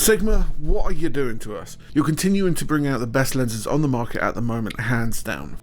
Sigma, what are you doing to us? You're continuing to bring out the best lenses on the market at the moment, hands down.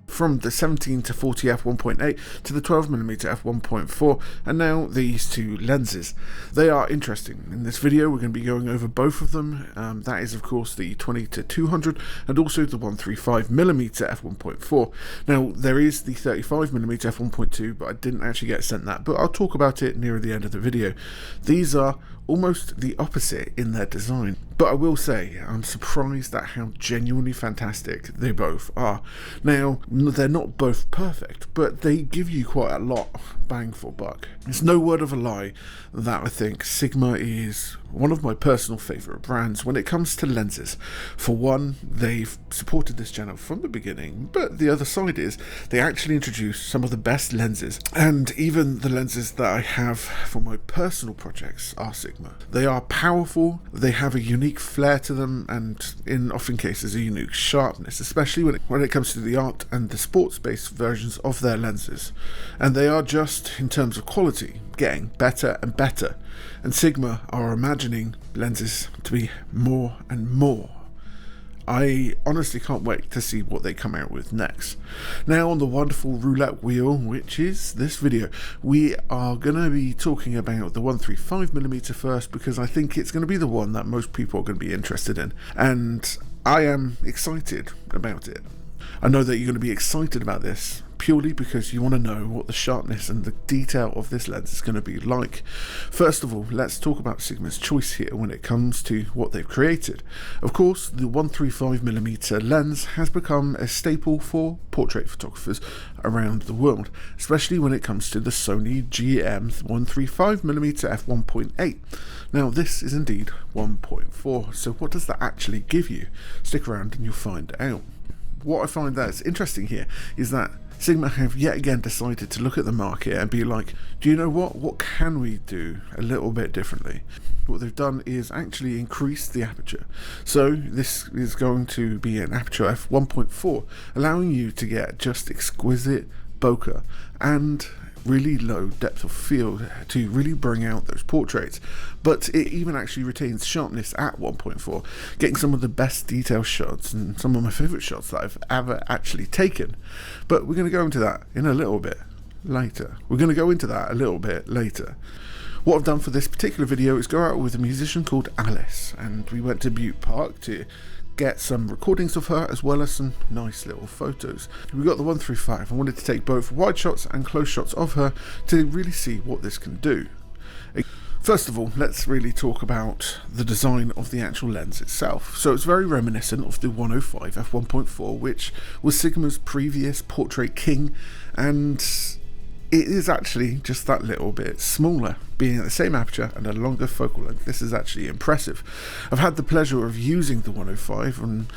From the 17 to 40 f1.8 to the 12mm f1.4, and now these two lenses. They are interesting. In this video we're going to be going over both of them. That is of course the 20 to 200 and also the 135mm f1.4. Now there is the 35mm f1.2, but I didn't actually get sent that, but I'll talk about it near the end of the video. These are almost the opposite in their design, but I will say I'm surprised at how genuinely fantastic they both are. Now they're not both perfect, but they give you quite a lot bang for buck. It's no word of a lie that I think Sigma is one of my personal favourite brands when it comes to lenses. For one, they've supported this channel from the beginning, but the other side is they actually introduce some of the best lenses, and even the lenses that I have for my personal projects are Sigma. They are powerful, they have a unique flair to them, and in often cases a unique sharpness, especially when it comes to the art and the sports-based versions of their lenses. And they are just, in terms of quality, getting better and better, and Sigma are imagining lenses to be more and more. I honestly can't wait to see what they come out with next. Now on the wonderful roulette wheel, which is this video, we are going to be talking about the 135mm first, because I think it's going to be the one that most people are going to be interested in, and I am excited about it. I know that you're going to be excited about this purely because you want to know what the sharpness and the detail of this lens is going to be like. First of all, let's talk about Sigma's choice here when it comes to what they've created. Of course, the 135mm lens has become a staple for portrait photographers around the world, especially when it comes to the Sony GM 135mm f1.8. Now this is indeed 1.4, so what does that actually give you? Stick around and you'll find out. What I find that's interesting here is that Sigma have yet again decided to look at the market and be like, do you know what can we do a little bit differently? What they've done is actually increase the aperture. So this is going to be an aperture f1.4, allowing you to get just exquisite bokeh and really low depth of field to really bring out those portraits. But it even actually retains sharpness at 1.4, getting some of the best detail shots and some of my favourite shots that I've ever actually taken. But we're going to go into that in a little bit later. What I've done for this particular video is go out with a musician called Alys, and we went to Bute Park to get some recordings of her as well as some nice little photos. We got the 135. I wanted to take both wide shots and close shots of her to really see what this can do. First of all, let's really talk about the design of the actual lens itself. So it's very reminiscent of the 105 f1.4, which was Sigma's previous portrait king, and it is actually just that little bit smaller, being at the same aperture and a longer focal length. This is actually impressive. I've had the pleasure of using the 105 on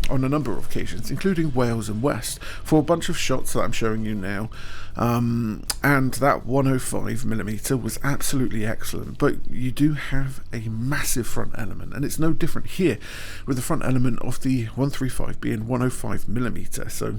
a number of occasions, including Wales and West, for a bunch of shots that I'm showing you now, and that 105mm was absolutely excellent. But you do have a massive front element, and it's no different here with the front element of the 135 being 105mm, so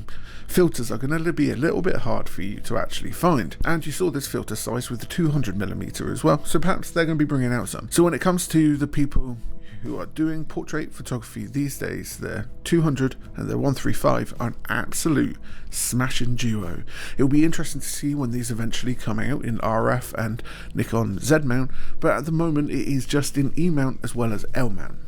filters are going to be a little bit hard for you to actually find. And you saw this filter size with the 200mm as well, so perhaps they're going to be bringing out some. So when it comes to the people who are doing portrait photography these days, their 200 and their 135 are an absolute smashing duo. It'll be interesting to see when these eventually come out in RF and Nikon Z mount, but at the moment it is just in E mount as well as L mount.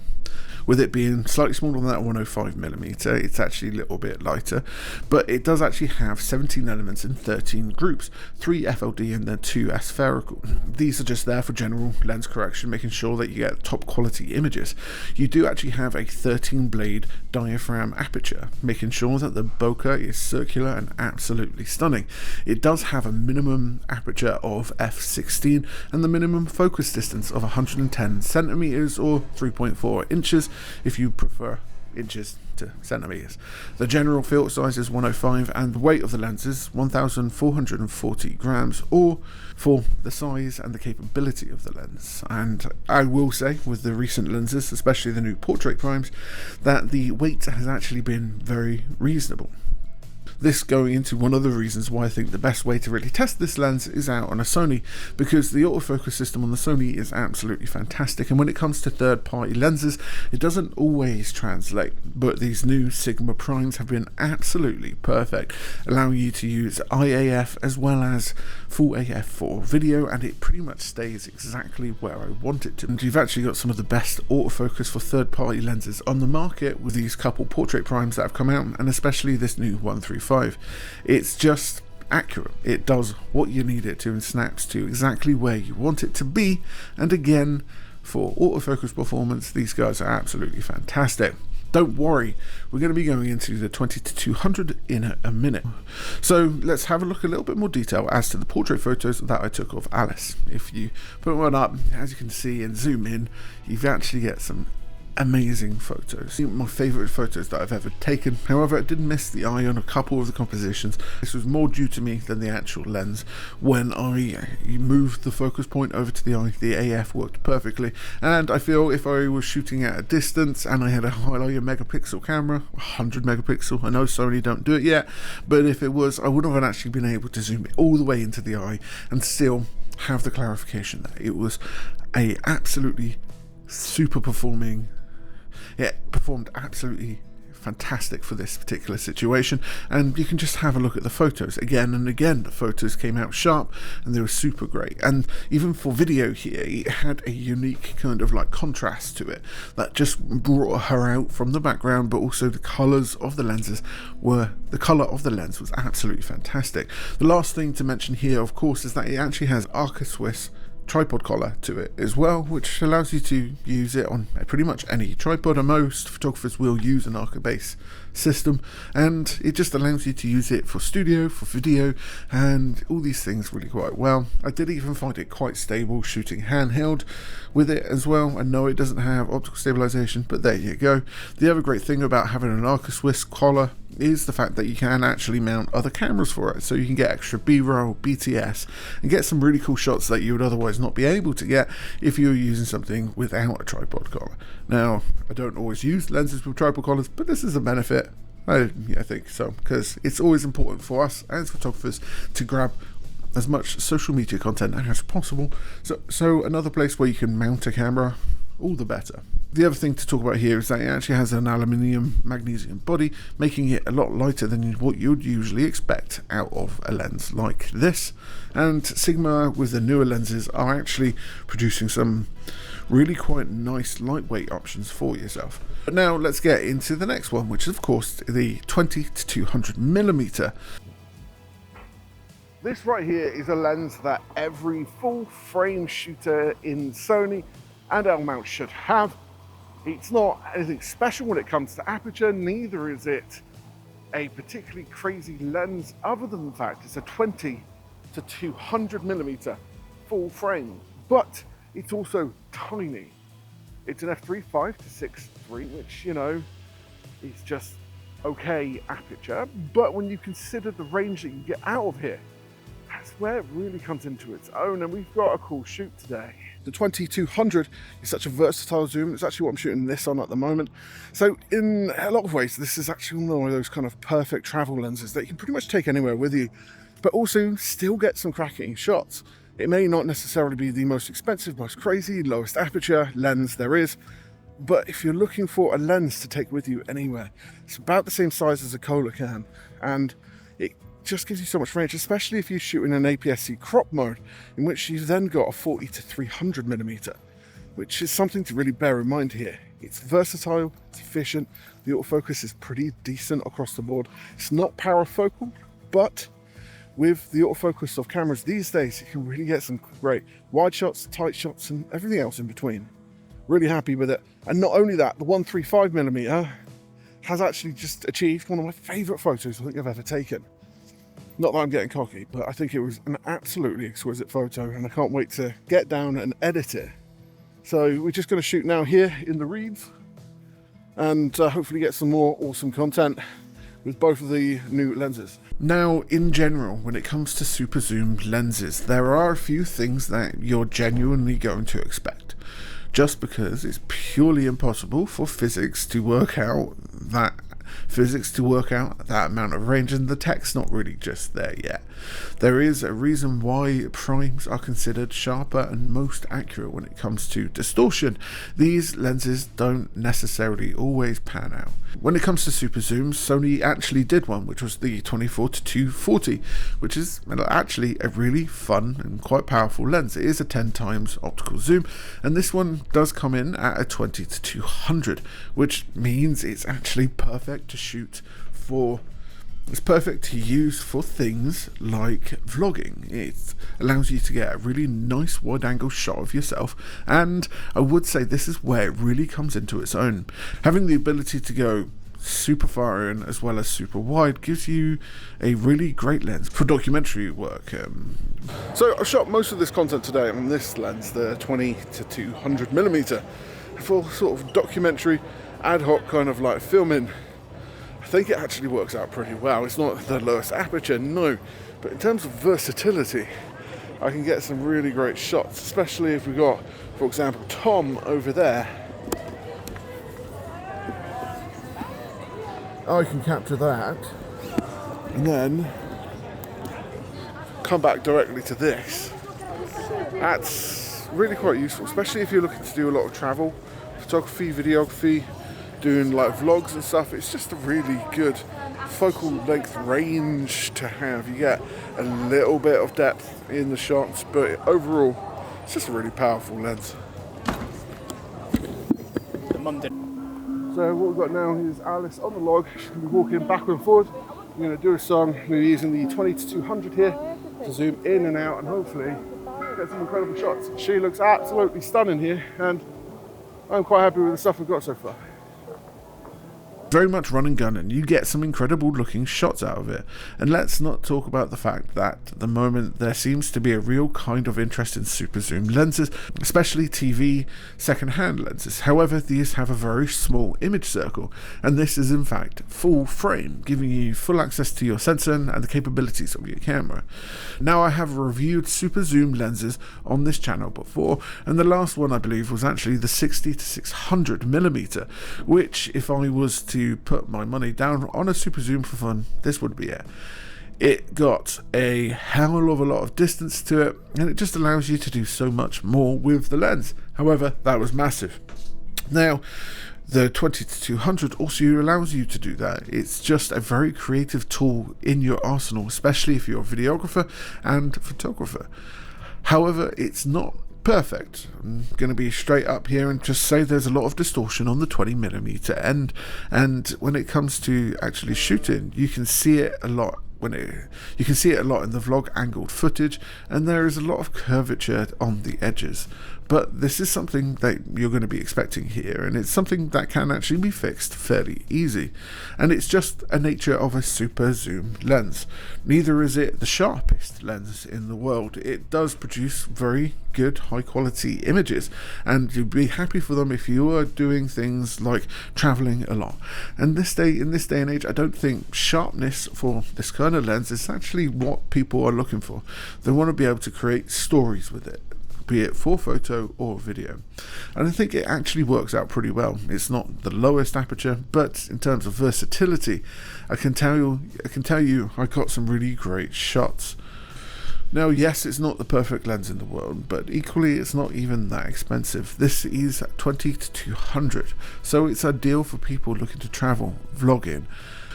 With it being slightly smaller than that 105mm, it's actually a little bit lighter, but it does actually have 17 elements in 13 groups, 3 FLD and then 2 spherical. These are just there for general lens correction, making sure that you get top quality images. You do actually have a 13 blade diaphragm aperture, making sure that the bokeh is circular and absolutely stunning. It does have a minimum aperture of f16 and the minimum focus distance of 110 centimeters or 3.4 inches if you prefer inches to centimeters. The general filter size is 105 and the weight of the lens is 1,440 grams, or for the size and the capability of the lens. And I will say, with the recent lenses, especially the new portrait primes, that the weight has actually been very reasonable. this going into one of the reasons why I think the best way to really test this lens is out on a Sony, because the autofocus system on the Sony is absolutely fantastic, and when it comes to third-party lenses, it doesn't always translate, but these new Sigma primes have been absolutely perfect, allowing you to use IAF as well as full AF for video, and it pretty much stays exactly where I want it to. And you've actually got some of the best autofocus for third-party lenses on the market with these couple portrait primes that have come out, and especially this new 135. It's just accurate. It does what you need it to and snaps to exactly where you want it to be, and again, for autofocus performance, these guys are absolutely fantastic. Don't worry, we're going to be going into the 20-200 in a minute. So let's have a look a little bit more detail as to the portrait photos that I took of Alys. If you put one up, as you can see, and zoom in, you actually get some amazing photos. My favourite photos that I've ever taken. However, I did miss the eye on a couple of the compositions. This was more due to me than the actual lens. When I moved the focus point over to the eye, the AF worked perfectly, and I feel if I was shooting at a distance and I had a higher megapixel camera, 100 megapixel, I know Sony don't do it yet, but if it was, I wouldn't have actually been able to zoom it all the way into the eye and still have the clarification that it was a absolutely super performing. It performed absolutely fantastic for this particular situation, and you can just have a look at the photos again and again. The photos came out sharp and they were super great, and even for video here, it had a unique kind of like contrast to it that just brought her out from the background, but also the colors of the lenses were, the color of the lens was absolutely fantastic. The last thing to mention here, of course, is that it actually has Arca Swiss tripod collar to it as well, which allows you to use it on pretty much any tripod, and most photographers will use an Arca base system, and it just allows you to use it for studio, for video, and all these things really quite well. I did even find it quite stable shooting handheld with it as well. I know it doesn't have optical stabilization, but there you go. The other great thing about having an Arca Swiss collar is the fact that you can actually mount other cameras for it, so you can get extra B-roll, BTS, and get some really cool shots that you would otherwise not be able to get if you were using something without a tripod collar. Now, I don't always use lenses with tripod collars, but this is a benefit. I think so, because it's always important for us as photographers to grab as much social media content as possible. So another place where you can mount a camera, all the better. The other thing to talk about here is that it actually has an aluminium magnesium body, making it a lot lighter than what you'd usually expect out of a lens like this. And Sigma, with the newer lenses, are actually producing some really quite nice lightweight options for yourself. But now let's get into the next one, which is of course the 20-200mm. This right here is a lens that every full frame shooter in Sony and L-mount should have. It's not anything special when it comes to aperture, neither is it a particularly crazy lens, other than the fact it's a 20-200mm full frame, but it's also tiny. It's an f3.5 to 6.3, which, you know, is just okay aperture, but when you consider the range that you get out of here, that's where it really comes into its own, and we've got a cool shoot today. The 20-200 is such a versatile zoom. It's actually what I'm shooting this on at the moment. So in a lot of ways, this is actually one of those kind of perfect travel lenses that you can pretty much take anywhere with you, but also still get some cracking shots. It may not necessarily be the most expensive, most crazy, lowest aperture lens there is, but if you're looking for a lens to take with you anywhere, it's about the same size as a cola can, and it just gives you so much range, especially if you shoot in an APS-C crop mode, in which you've then got a 40-300mm, which is something to really bear in mind here. It's versatile, it's efficient, the autofocus is pretty decent across the board. It's not parafocal, but with the autofocus of cameras these days, you can really get some great wide shots, tight shots, and everything else in between. Really happy with it. And not only that, the 135mm has actually just achieved one of my favourite photos I think I've ever taken. Not that I'm getting cocky, but I think it was an absolutely exquisite photo, and I can't wait to get down and edit it. So we're just going to shoot now here in the reeds, and hopefully get some more awesome content with both of the new lenses. Now, in general, when it comes to super zoom lenses, there are a few things that you're genuinely going to expect, just because it's purely impossible for physics to work out that physics to work out that amount of range, and the tech's not really just there yet. There is a reason why primes are considered sharper and most accurate when it comes to distortion. These lenses don't necessarily always pan out. When it comes to super zooms, Sony actually did one, which was the 24-240, which is actually a really fun and quite powerful lens. It is a 10 times optical zoom, and this one does come in at a 20-200, which means it's actually perfect to shoot for. It's perfect to use for things like vlogging. It allows you to get a really nice wide angle shot of yourself, and I would say this is where it really comes into its own. Having the ability to go super far in as well as super wide gives you a really great lens for documentary work. So I shot most of this content today on this lens, the 20-200mm, for sort of documentary, ad hoc kind of like filming. I think it actually works out pretty well. It's not the lowest aperture, no, but in terms of versatility, I can get some really great shots, especially if we got, for example, Tom over there. I can capture that and then come back directly to this. That's really quite useful, especially if you're looking to do a lot of travel, photography, videography, doing like vlogs and stuff. It's just a really good focal length range to have. You get a little bit of depth in the shots, but overall it's just a really powerful lens. So what we've got now is Alys on the log. She's going to be walking backward and forward. We're going to do a song. We're using the 20-200 here to zoom in and out and hopefully get some incredible shots. She looks absolutely stunning here, and I'm quite happy with the stuff we've got so far. Very much run and gun, and you get some incredible looking shots out of it. And let's not talk about the fact that at the moment there seems to be a real kind of interest in super zoom lenses, especially TV second-hand lenses. However, these have a very small image circle, and this is in fact full frame, giving you full access to your sensor and the capabilities of your camera. Now, I have reviewed super zoom lenses on this channel before, and the last one I believe was actually the 60-600mm, which, if I was to put my money down on a super zoom for fun, this would be it. It got a hell of a lot of distance to it, and it just allows you to do so much more with the lens. However, that was massive. Now, the 20-200 also allows you to do that. It's just a very creative tool in your arsenal, especially if you're a videographer and photographer. However, it's not perfect. I'm going to be straight up here and just say there's a lot of distortion on the 20mm end, and when it comes to actually shooting, you can see it a lot you can see it a lot in the vlog angled footage, and there is a lot of curvature on the edges. But this is something that you're going to be expecting here, and it's something that can actually be fixed fairly easy. And it's just a nature of a super zoom lens. Neither is it the sharpest lens in the world. It does produce very good high quality images, and you'd be happy for them if you are doing things like traveling a lot. And in this day and age, I don't think sharpness for this kind of lens is actually what people are looking for. They want to be able to create stories with it, be it for photo or video. And I think it actually works out pretty well. It's not the lowest aperture, but in terms of versatility, I can tell you I got some really great shots. Now, yes, it's not the perfect lens in the world, but equally it's not even that expensive. This is 20-200, so it's ideal for people looking to travel, vlogging,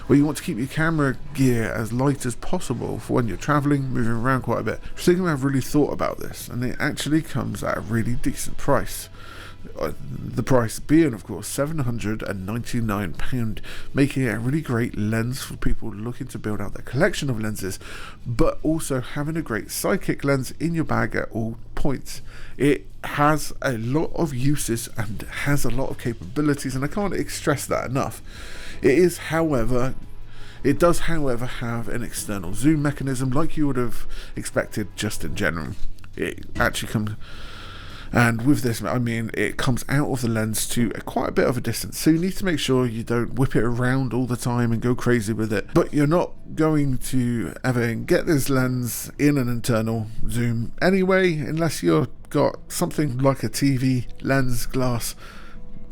where you want to keep your camera gear as light as possible for when you're traveling, moving around quite a bit. I think I've really thought about this, and it actually comes at a really decent price. The price being, of course, £799, making it a really great lens for people looking to build out their collection of lenses, but also having a great sidekick lens in your bag at all points. It has a lot of uses and has a lot of capabilities, and I can't stress that enough. It does, however, have an external zoom mechanism like you would have expected just in general. It actually comes, and with this, I mean, it comes out of the lens to quite a bit of a distance, so you need to make sure you don't whip it around all the time and go crazy with it. But you're not going to ever get this lens in an internal zoom anyway, unless you've got something like a TV lens glass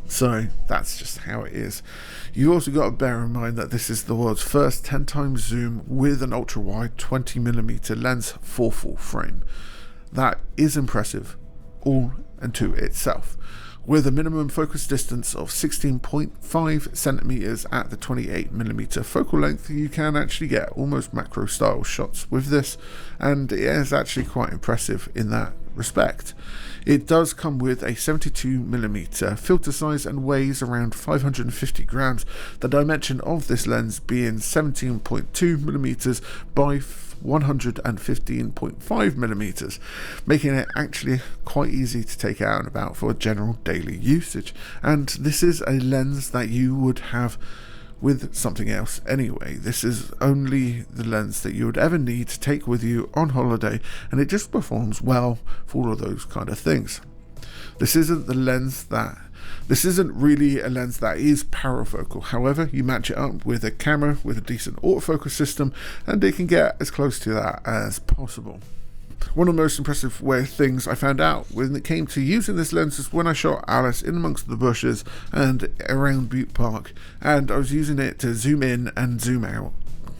So that's just how it is. You also got to bear in mind that this is the world's first 10 times zoom with an ultra wide 20mm lens for full frame. That is impressive all unto itself. With a minimum focus distance of 16.5 centimeters at the 28mm focal length, you can actually get almost macro style shots with this, and it is actually quite impressive in that respect. It does come with a 72mm filter size and weighs around 550 grams, the dimension of this lens being 17.2mm by 115.5mm, making it actually quite easy to take out and about for general daily usage. And this is a lens that you would have with something else anyway. This is only the lens that you would ever need to take with you on holiday, and it just performs well for all of those kind of things. This isn't really a lens that is parafocal. However, you match it up with a camera with a decent autofocus system, and it can get as close to that as possible. One of the most impressive things I found out when it came to using this lens is when I shot Alys in amongst the bushes and around Bute Park, and I was using it to zoom in and zoom out.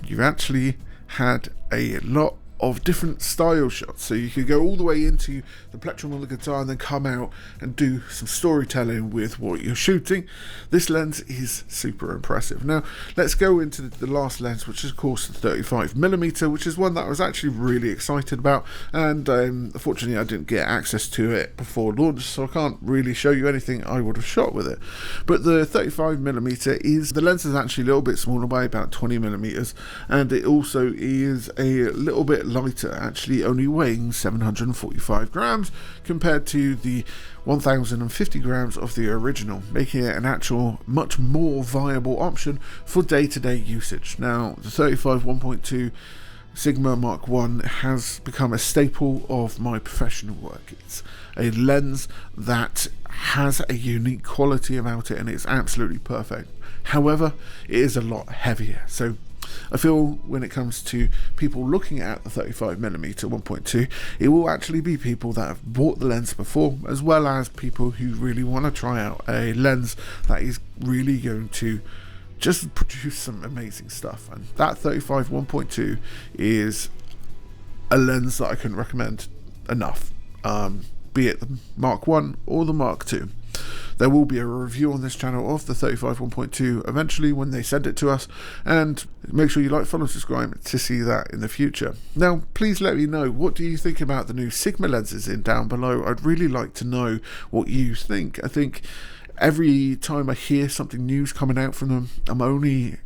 You actually had a lot of different style shots, so you could go all the way into the plectrum on the guitar and then come out and do some storytelling with what you're shooting. This lens is super impressive. Now let's go into the last lens, which is of course the 35mm, which is one that I was actually really excited about, and unfortunately I didn't get access to it before launch, so I can't really show you anything I would have shot with it. But the 35mm the lens is actually a little bit smaller by about 20mm, and it also is a little bit lighter, actually only weighing 745 grams compared to the 1050 grams of the original, making it an actual much more viable option for day-to-day usage. Now the 35 1.2 Sigma Mark I has become a staple of my professional work. It's a lens that has a unique quality about it, and it's absolutely perfect. However, it is a lot heavier, so I feel when it comes to people looking at the 35mm 1.2, it will actually be people that have bought the lens before, as well as people who really want to try out a lens that is really going to just produce some amazing stuff. And that 35 1.2 is a lens that I couldn't recommend enough, be it the Mark I or the Mark II. There will be a review on this channel of the 35 1.2 eventually when they send it to us, and make sure you like, follow, subscribe to see that in the future. Now please let me know, what do you think about the new Sigma lenses down below? I'd really like to know what you think. I think every time I hear something new's coming out from them, I'm only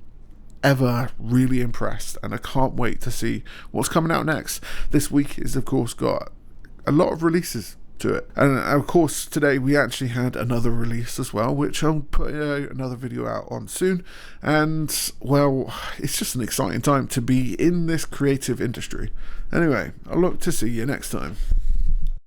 ever really impressed, and I can't wait to see what's coming out next. This week is of course got a lot of releases to it, and of course today we actually had another release as well, which I'll put another video out on soon. And well, it's just an exciting time to be in this creative industry. Anyway, I'll look to see you next time.